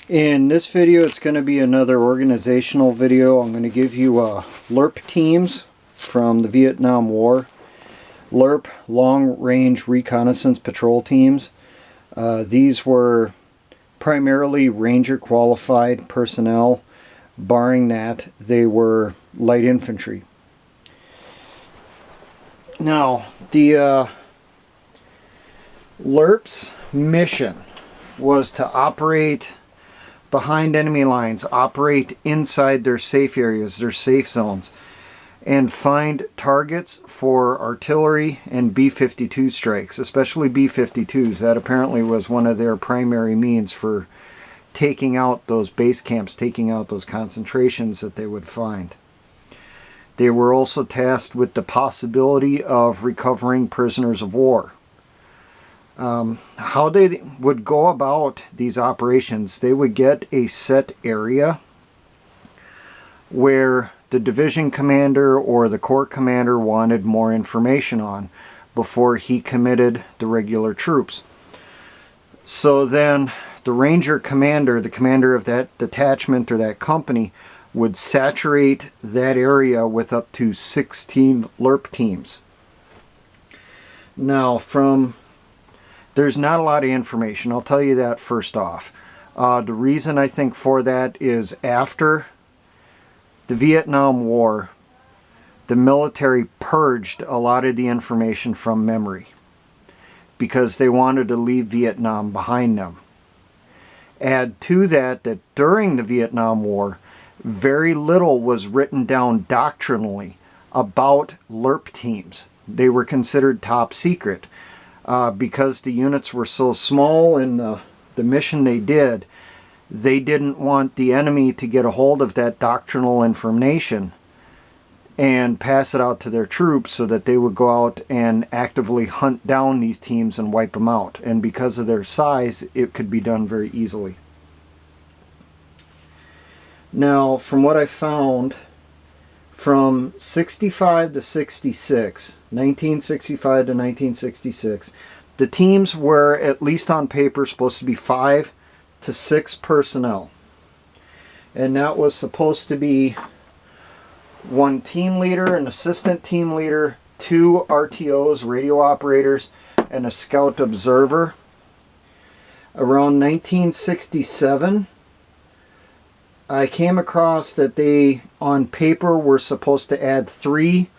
In this video, it's going to be another organizational video. I'm going to give you LRRP teams from the Vietnam War. LRRP, Long Range Reconnaissance Patrol teams. These were primarily Ranger qualified personnel. Barring that, they were light infantry. Now, the LRRP's mission was to operate behind enemy lines, operate inside their safe areas, their safe zones, and find targets for artillery and B-52 strikes, especially B-52s. That apparently was one of their primary means for taking out those base camps, taking out those concentrations that they would find. They were also tasked with the possibility of recovering prisoners of war. How they would go about these operations, they would get a set area where the division commander or the corps commander wanted more information on before he committed the regular troops. So then the Ranger commander, the commander of that detachment or that company, would saturate that area with up to 16 LRRP teams. Now, there's not a lot of information, I'll tell you that first off. The reason I think for that is after the Vietnam War, the military purged a lot of the information from memory because they wanted to leave Vietnam behind them. Add to that that during the Vietnam War, very little was written down doctrinally about LRRP teams. They were considered top secret. Because the units were so small in the mission they didn't want the enemy to get a hold of that doctrinal information and pass it out to their troops so that they would go out and actively hunt down these teams and wipe them out. And because of their size, it could be done very easily. Now, from what I found, from 65 to 66, 1965 to 1966, the teams were, at least on paper, supposed to be 5 to 6 personnel. And that was supposed to be one team leader, an assistant team leader, 2 RTOs, radio operators, and a scout observer. Around 1967, I came across that they, on paper, were supposed to add 3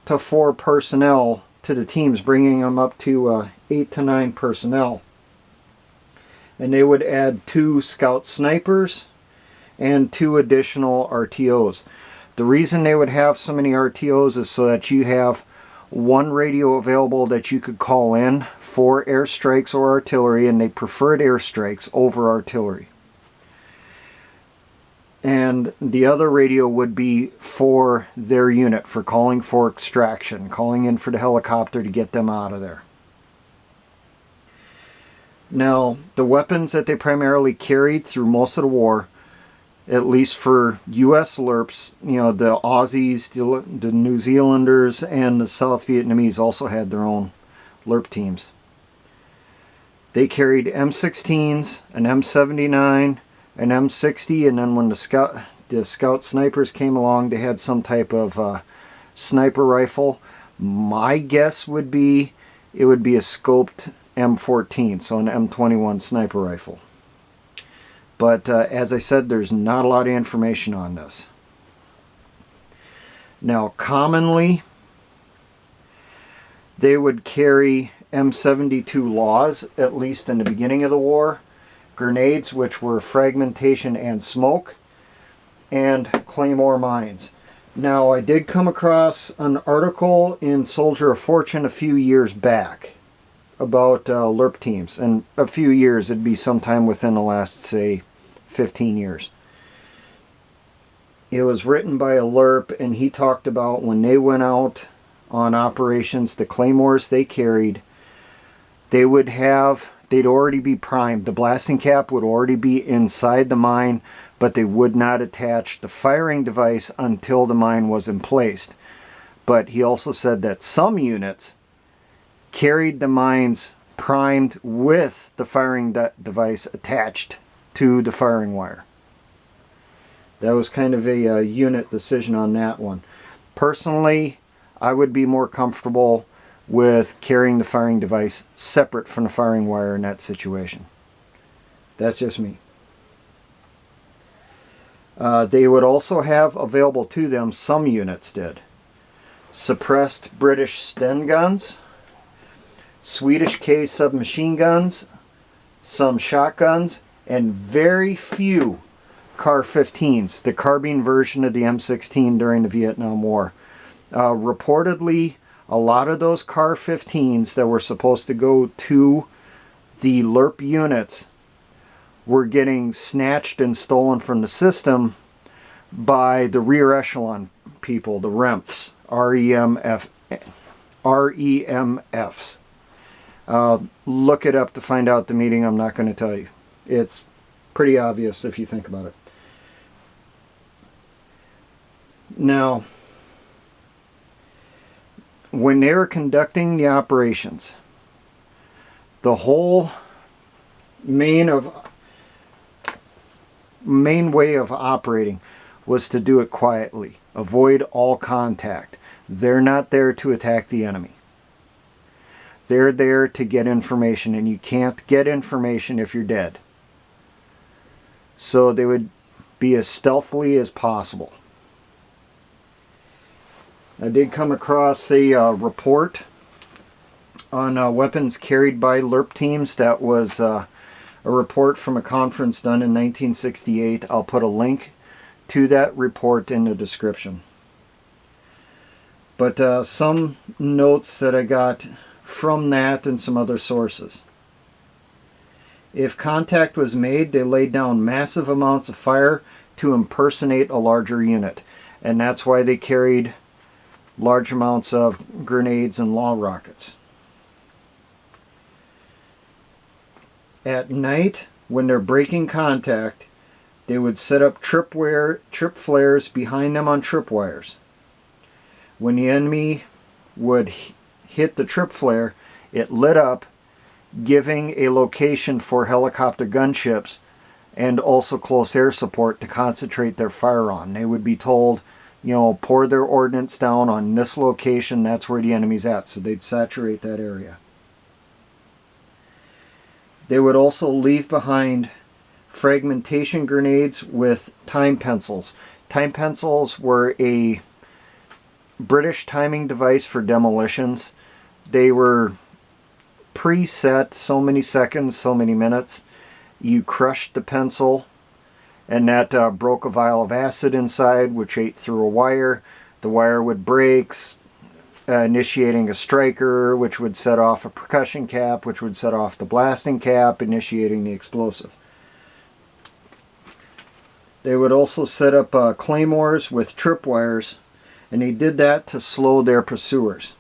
to 4 personnel to the teams, bringing them up to 8 to 9 personnel. And they would add 2 scout snipers and 2 additional RTOs. The reason they would have so many RTOs is so that you have one radio available that you could call in for airstrikes or artillery, and they preferred airstrikes over artillery. And the other radio would be for their unit, for calling for extraction, calling in for the helicopter to get them out of there. Now, the weapons that they primarily carried through most of the war, at least for U.S. LRRPs, you know, the Aussies, the New Zealanders, and the South Vietnamese also had their own LRRP teams. They carried M16s, an M79, an M60, and then when the scout snipers came along, they had some type of sniper rifle. My guess would be it would be a scoped M14, so an M21 sniper rifle. But as I said, there's not a lot of information on this. Now, commonly, they would carry M72 laws, at least in the beginning of the war, grenades, which were fragmentation and smoke, and claymore mines. Now, I did come across an article in Soldier of Fortune a few years back about LRRP teams, and a few years, it'd be sometime within the last, say, 15 years. It was written by a LRRP, and he talked about when they went out on operations, the claymores they carried, they'd already be primed. The blasting cap would already be inside the mine, but they would not attach the firing device until the mine was emplaced. But he also said that some units carried the mines primed with the firing device attached to the firing wire. That was kind of a unit decision on that one. Personally, I would be more comfortable with carrying the firing device separate from the firing wire in that situation. That's just me. They would also have available to them, some units did, suppressed British Sten guns, Swedish K submachine guns, some shotguns, and very few CAR-15s, the carbine version of the M16 during the Vietnam War. Reportedly, a lot of those CAR-15s that were supposed to go to the LRRP units were getting snatched and stolen from the system by the rear echelon people, the REMFs, REMFs. Look it up to find out the meaning. I'm not going to tell you. It's pretty obvious if you think about it. Now, when they were conducting the operations, the whole main way of operating was to do it quietly. Avoid all contact. They're not there to attack the enemy. They're there to get information, and you can't get information if you're dead. So they would be as stealthily as possible. I did come across a report on weapons carried by LRRP teams. That was a report from a conference done in 1968. I'll put a link to that report in the description. But some notes that I got from that and some other sources. If contact was made, they laid down massive amounts of fire to impersonate a larger unit. And that's why they carried large amounts of grenades and law rockets. At night, when they're breaking contact, they would set up trip flares behind them on tripwires. When the enemy would hit the trip flare, it lit up, giving a location for helicopter gunships and also close air support to concentrate their fire on. They would be told, you know, pour their ordnance down on this location, that's where the enemy's at, so they'd saturate that area. They would also leave behind fragmentation grenades with time pencils. Time pencils were a British timing device for demolitions. They were preset, so many seconds, so many minutes. You crushed the pencil, and that broke a vial of acid inside, which ate through a wire. The wire would break, initiating a striker, which would set off a percussion cap, which would set off the blasting cap, initiating the explosive. They would also set up claymores with tripwires, and they did that to slow their pursuers.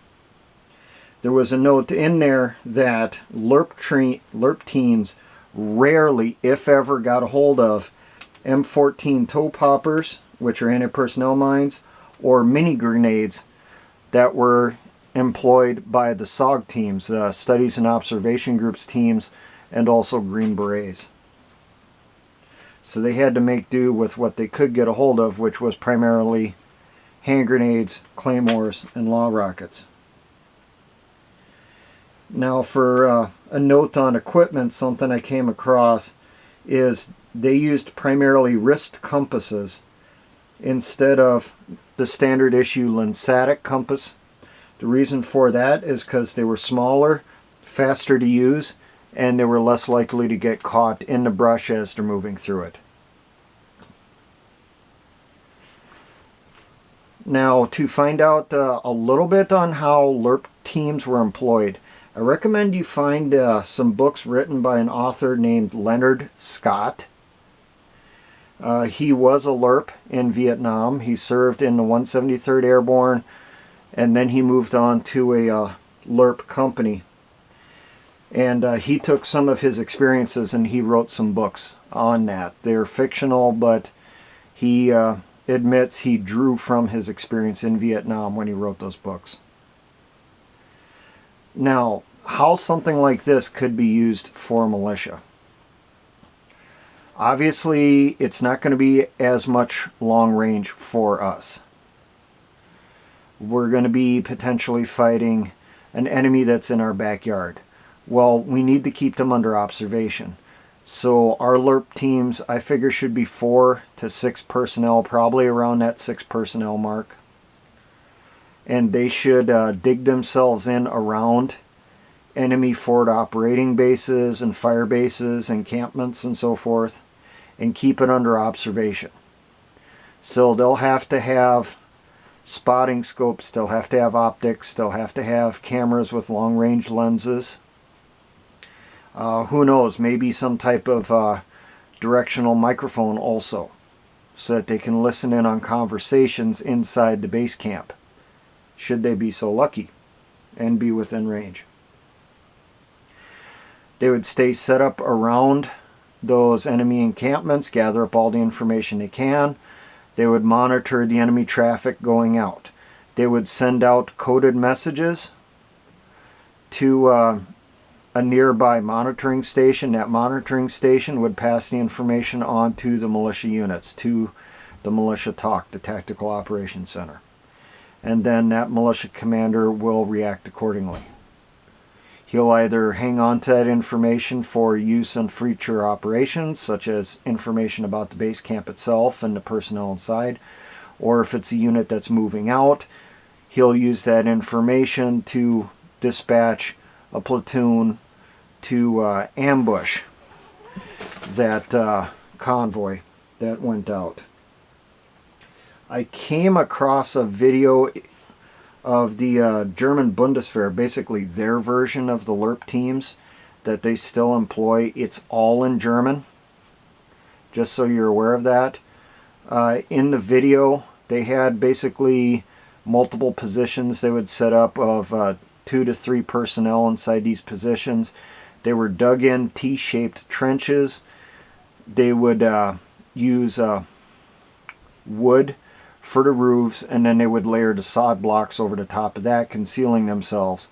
There was a note in there that LRRP teams rarely, if ever, got a hold of M14 toe poppers, which are anti-personnel mines, or mini grenades that were employed by the SOG teams, Studies and Observation Groups teams, and also Green Berets. So they had to make do with what they could get a hold of, which was primarily hand grenades, claymores, and law rockets. Now for a note on equipment, something I came across is they used primarily wrist compasses instead of the standard issue Landsat compass. The reason for that is because they were smaller, faster to use, and they were less likely to get caught in the brush as they're moving through it. Now, to find out a little bit on how LRRP teams were employed, I recommend you find some books written by an author named Leonard Scott. He was a LRRP in Vietnam. He served in the 173rd Airborne, and then he moved on to a LRRP company. And he took some of his experiences and he wrote some books on that. They're fictional, but he admits he drew from his experience in Vietnam when he wrote those books. Now, how something like this could be used for militia. Obviously, it's not going to be as much long range for us. We're going to be potentially fighting an enemy that's in our backyard. Well, we need to keep them under observation. So our LRRP teams, I figure, should be 4 to 6 personnel, probably around that 6 personnel mark. And they should dig themselves in around enemy forward operating bases and fire bases, encampments and so forth, and keep it under observation. So they'll have to have spotting scopes, they'll have to have optics, they'll have to have cameras with long range lenses. Who knows, maybe some type of directional microphone also, so that they can listen in on conversations inside the base camp, should they be so lucky and be within range. They would stay set up around those enemy encampments, gather up all the information they can. They would monitor the enemy traffic going out. They would send out coded messages to a nearby monitoring station. That monitoring station would pass the information on to the militia units, to the militia TOC, the Tactical Operations Center. And then that militia commander will react accordingly. He'll either hang on to that information for use in future operations, such as information about the base camp itself and the personnel inside, or if it's a unit that's moving out, he'll use that information to dispatch a platoon to ambush that convoy that went out. I came across a video of the German Bundeswehr, basically their version of the LRRP teams that they still employ. It's all in German, just so you're aware of that. In the video, they had basically multiple positions they would set up of 2 to 3 personnel inside these positions. They were dug in T-shaped trenches. They would use wood for the roofs, and then they would layer the sod blocks over the top of that, concealing themselves.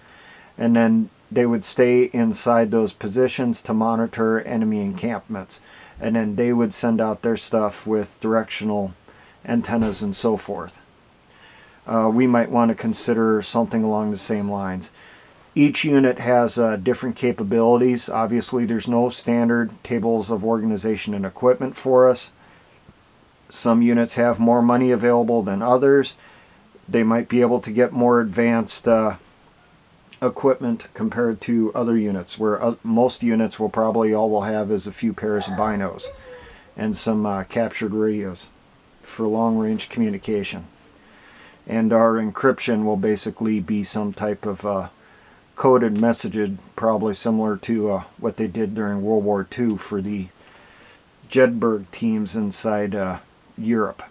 And then they would stay inside those positions to monitor enemy encampments. And then they would send out their stuff with directional antennas and so forth. We might want to consider something along the same lines. Each unit has different capabilities. Obviously, there's no standard tables of organization and equipment for us. Some units have more money available than others. They might be able to get more advanced equipment compared to other units, where most units will probably all will have is a few pairs of binos and some captured radios for long-range communication. And our encryption will basically be some type of coded message, probably similar to what they did during World War II for the Jedburgh teams inside Europe.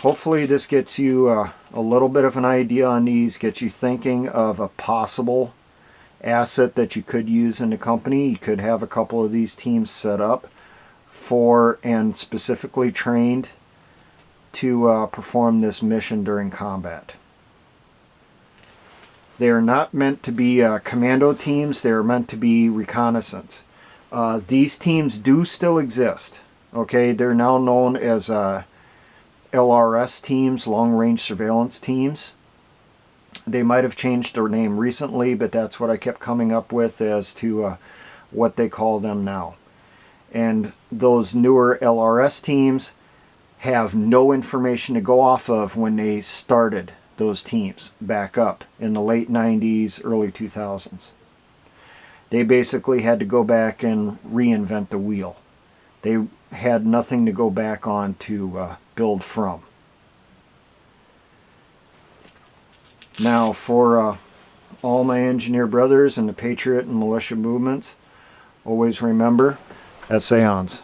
Hopefully this gets you a little bit of an idea on these, gets you thinking of a possible asset that you could use in the company. You could have a couple of these teams set up for and specifically trained to perform this mission during combat. They are not meant to be commando teams, they are meant to be reconnaissance. These teams do still exist. Okay, they're now known as LRS teams, long range surveillance teams. They might have changed their name recently, but that's what I kept coming up with as to what they call them now. And those newer LRS teams have no information to go off of when they started those teams back up in the late 90s, early 2000s. They basically had to go back and reinvent the wheel. They had nothing to go back on to build from. Now, for all my engineer brothers in the Patriot and militia movements, always remember, at Seance.